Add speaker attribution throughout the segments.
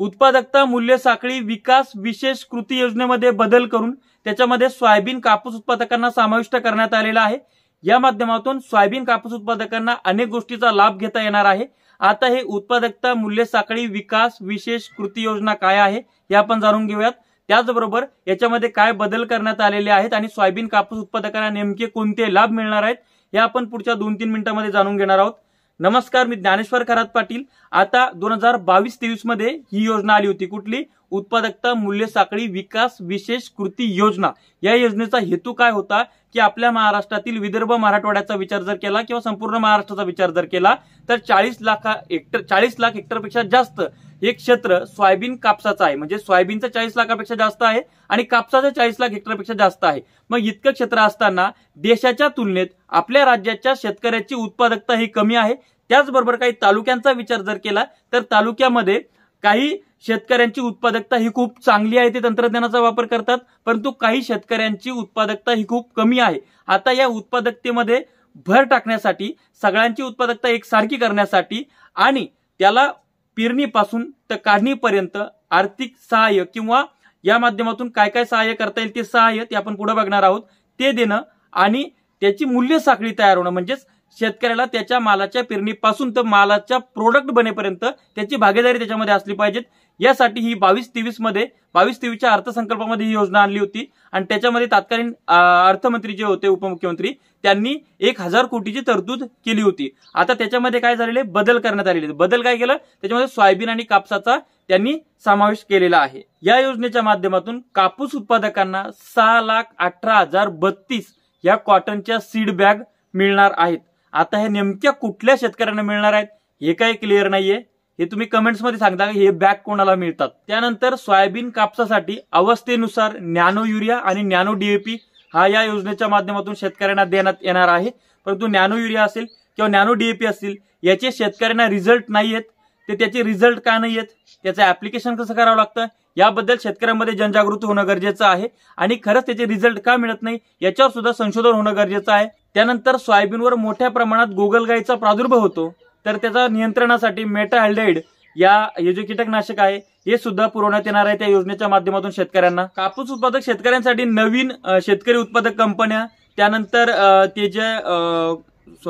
Speaker 1: उत्पादकता मूल्य साखळी विकास विशेष कृती योजनेमध्ये बदल करून त्याच्यामध्ये सोयाबीन कापूस उत्पादकांना समाविष्ट करण्यात आलेला आहे। या माध्यमातून सोयाबीन कापूस उत्पादकांना अनेक गोष्टीचा लाभ घेता येणार आहे। आता हे उत्पादकता मूल्य साखळी विकास विशेष कृती योजना काय आहे हे आपण जाणून घेऊयात। त्याचबरोबर याच्यामध्ये काय बदल करण्यात आलेले आहेत आणि सोयाबीन कापूस उत्पादकांना नेमके कोणते लाभ मिळणार आहेत हे आपण पुढच्या 2-3 मिनिटांमध्ये जाणून घेणार आहोत। नमस्कार, मी ज्ञानेश्वर खरात पाटील। आता 2022-23 मध्ये ही योजना आली होती, कुठली? उत्पादकता मूल्य साखळी विकास विशेष कृती योजना। या योजनेचा हेतू काय होता की आपल्या महाराष्ट्रातील विदर्भ मराठवाड्याचा विचार जर केला किंवा संपूर्ण महाराष्ट्राचा विचार जर केला तर 40 लाख हेक्टरपेक्षा जास्त एक क्षेत्र सोयाबीन कापसाचा आहे। म्हणजे सोयाबीनचं 40 लाखापेक्षा जास्त आहे आणि कापसाचं 40 लाख हेक्टरपेक्षा जास्त आहे। मग इतकं क्षेत्र असताना देशाच्या तुलनेत आपल्या राज्याच्या शेतकऱ्याची उत्पादकता ही कमी आहे। त्याचबरोबर काही तालुक्यांचा विचार जर केला तर तालुक्यामध्ये काही शेतकऱ्यांची उत्पादकता ही खूप चांगली आहे, ते तंत्रज्ञानाचा वापर करतात, परंतु काही शेतकऱ्यांची उत्पादकता ही खूप कमी आहे। आता या उत्पादकतेमध्ये भर टाकण्यासाठी, सगळ्यांची उत्पादकता एकसारखी करण्यासाठी आणि त्याला पेरणीपासून तर काढणीपर्यंत आर्थिक सहाय्य किंवा या माध्यमातून काय काय सहाय्य करता येईल ते सहाय्य ते आपण पुढे बघणार आहोत, ते देणं आणि त्याची मूल्य साखळी तयार होणं, म्हणजेच शेतकऱ्याला त्याच्या मालाच्या पेरणीपासून तर मालाच्या प्रोडक्ट बनेपर्यंत त्याची भागीदारी त्याच्यामध्ये असली पाहिजे। यासाठी ही 22-23च्या अर्थसंकल्पामध्ये ही योजना आणली होती आणि त्याच्यामध्ये तत्कालीन अर्थमंत्री जे होते, उपमुख्यमंत्री, त्यांनी 1000 कोटीची तरतूद केली होती। आता त्याच्यामध्ये काय झालेले बदल करण्यात आलेले। बदल काय केलं, त्याच्यामध्ये सोयाबीन आणि कापसाचा त्यांनी समावेश केलेला आहे। या योजनेच्या माध्यमातून कापूस उत्पादकांना 6,18,032 या कॉटनच्या सीड बॅग मिळणार आहेत। आता हे नेमक्या कुठल्या शेतकऱ्यांना मिळणार आहेत हे काही क्लिअर नाहीये, हे तुम्ही कमेंट्स मध्ये सांगता की हे बॅग कोणाला मिळतात। त्यानंतर सोयाबीन कापसासाठी अवस्थेनुसार नॅनो युरिया आणि नॅनो डीएपी हा या योजनेच्या माध्यमातून शेतकऱ्यांना देण्यात येणार आहे। परंतु नॅनो युरिया असेल किंवा नॅनो डीएपी असतील याचे शेतकऱ्यांना रिझल्ट नाही आहेत, ते त्याचे रिझल्ट का नाही आहेत, त्याचं ऍप्लिकेशन कसं करावं लागतं याबद्दल शेतकऱ्यांमध्ये जनजागृती होणं गरजेचं आहे आणि खरंच त्याचे रिझल्ट का मिळत नाही याच्यावर सुद्धा संशोधन होणं गरजेचं आहे। त्यानंतर सोयाबीनवर मोठ्या प्रमाणात गोगलगायीचा प्रादुर्भाव होतो, तर त्याच्या नियंत्रणासाठी मेटाहाल्डाइड हे जे कीटकनाशक आहे हे सुद्धा पुरवण्यात येणार आहे त्या योजनेच्या माध्यमातून शेतकऱ्यांना। कापूस उत्पादक शेतकऱ्यांसाठी नवीन शेतकरी उत्पादक कंपन्या, त्यानंतर ते जे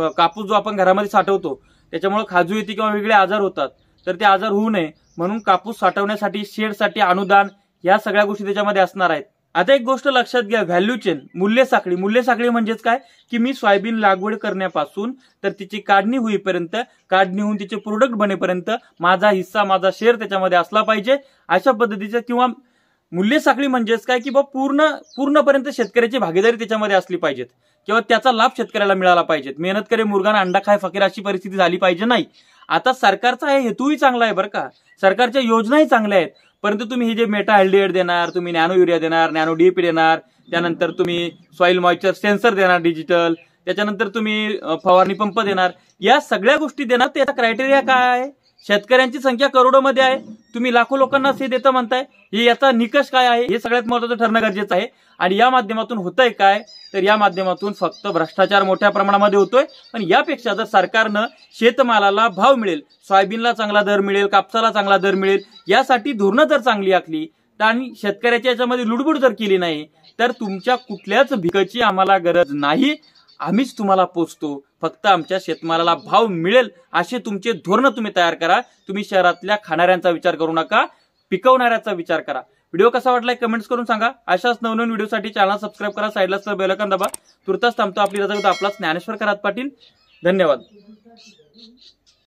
Speaker 1: कापूस जो आपण घरामध्ये साठवतो त्याच्यामुळे खाजू येते किंवा वेगळे आजार होतात, तर ते आजार होऊ नये म्हणून कापूस साठवण्यासाठी शेडसाठी अनुदान या सगळ्या गोष्टी त्याच्यामध्ये असणार आहेत। आता एक गोष्ट लक्षात घ्या, व्हॅल्यू चेन मूल्य साखळी। मूल्य साखळी म्हणजेच काय की मी सोयाबीन लागवड करण्यापासून तर तिची काढणी होईपर्यंत, काढणी होऊन तिचे प्रोडक्ट बनेपर्यंत माझा हिस्सा, माझा शेअर त्याच्यामध्ये असला पाहिजे अशा पद्धतीचं। किंवा मूल्य साखळी म्हणजेच काय की पूर्णपर्यंत शेतकऱ्याची भागीदारी त्याच्यामध्ये असली पाहिजे किंवा त्याचा लाभ शेतकऱ्याला मिळाला पाहिजे। मेहनत करे मुर्गाना अंडा खाय फकीर अशी परिस्थिती झाली पाहिजे नाही। आता सरकारचा हे हेतूही चांगला आहे बरं का, सरकारच्या योजनाही चांगल्या आहेत, परंतु तुम्ही हे जे मेटाहाल्डाइड देणार, तुम्ही नॅनो युरिया देणार, नॅनो डीएपी देणार, त्यानंतर तुम्ही सॉइल मॉइश्चर सेन्सर देणार डिजिटल, त्याच्यानंतर तुम्ही फवारणी पंप देणार, या सगळ्या गोष्टी देणार। त्याचा क्रायटेरिया काय आहे? शेतकऱ्यांची संख्या करोडोमध्ये आहे, तुम्ही लाखो लोकांना हे देता म्हणताय, हे याचा निकष काय आहे हे सगळ्यात महत्त्वाचं ठरणं गरजेचं आहे। आणि या माध्यमातून होतंय काय, तर या माध्यमातून फक्त भ्रष्टाचार मोठ्या प्रमाणामध्ये होतोय। पण यापेक्षा जर सरकारनं शेतमालाला भाव मिळेल, सोयाबीनला चांगला दर मिळेल, कापसाला चांगला दर मिळेल, यासाठी धोरणं जर चांगली आखली आणि शेतकऱ्याच्या याच्यामध्ये लुडबुड जर केली नाही तर तुमच्या कुठल्याच भिकाची आम्हाला गरज नाही, आम्हीच तुम्हाला पोचतो। फक्त आमच्या शेतमालाला भाव मिळेल असे तुमचे धोरणं तुम्ही तयार करा। तुम्ही शहरातल्या खाणाऱ्यांचा विचार करू नका, पिकवणाऱ्याचा विचार करा। व्हिडिओ कसा वाटलाय कमेंट्स करून सांगा। अशाच नवनवीन व्हिडिओसाठी चॅनल सबस्क्राईब करा, साईडला बेल आयकॉन दाबा। तुर्तास थांबतो, आपली रजा घेतो, आपला ज्ञानेश्वर खरात पाटील। धन्यवाद।